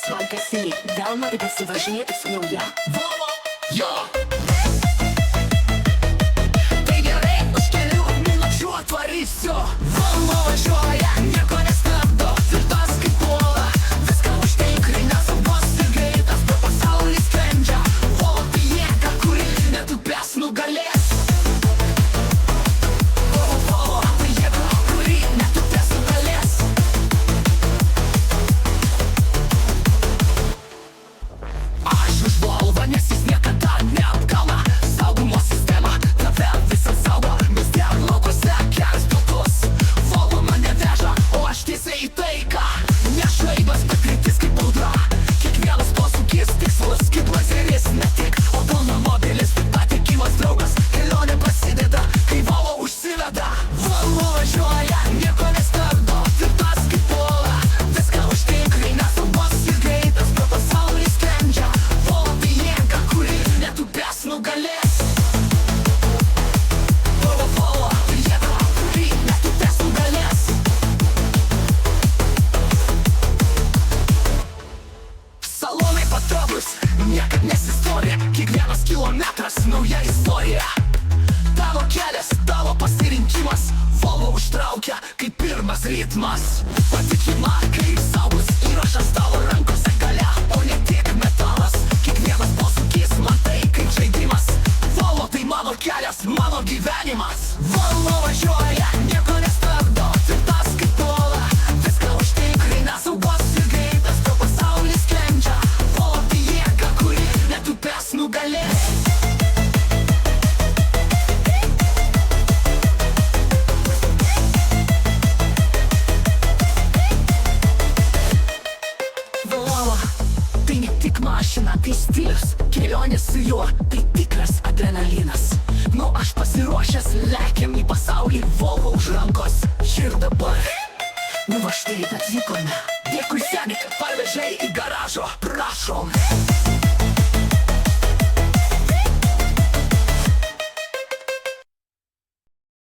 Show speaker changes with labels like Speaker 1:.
Speaker 1: Свалка сидит, дал надо важнее с ним я.
Speaker 2: Vova, jo Tai gerai, už kelių minučių atvarys jo Volvo važiuoja, nieko nestabdo Tvirtas kaip uola, viską užtikrinę Saugos ir greitas, pro pasaulį skrendžia Volvo tai jėga, kuri netupės nugalės Volvo tai jėga, kuri netupės nugalės Aš už Volvo, nes jis niekada neapgauna Saugumo sistema tave visą saugo Mes dėl laukose kelias piltus Volvo mane veža, o aš tiesiai į taiką Ne šaibas, bet kryptis kaip audra Kiekvienas posūkis tikslus kaip lazeris Ne tik automobilis, taip pat ir gyvas draugas Kelionė prasideda, kai Volvo užsiveda Volvo važiuoja, nieko nestabdo Tvirtas kaip uola, viską užtikrina Saugos ir greitas, pro pasaulį skrendžia Volvo tai jėga, kuri netupės nugalės Volvo tai jėga, kuri netupės nugalės Salonai patobus, niekad nesistovi Kiekvienas kilometras nauja istorija Tavo kelias, tavo pasirinkimas Volvo užtraukia kaip pirmas ritmas Patikima, kai saugus įrašas tavo rankose gale O ne tik metalas Kiekvienas posūkis matai kaip žaidimas Volvo tai mano kelias, mano gyvenimas Volvo važiuoja, nieko nestabdo Tvirtas kaip uola, viską užtikrina Saugos ir greitas, pro pasaulį skrendžia Volvo tai jėga, kuri netupės nugalės Volvo tai ne tik mašina, tai stilius Kelionė su juo, tai tikras adrenalinas Nu aš pasiruošęs, lekiam į pasaulį Volvo už rankos, čia ir dabar Nu va štai atvykome Dėkui seni, kad parvežai į garažo Prašom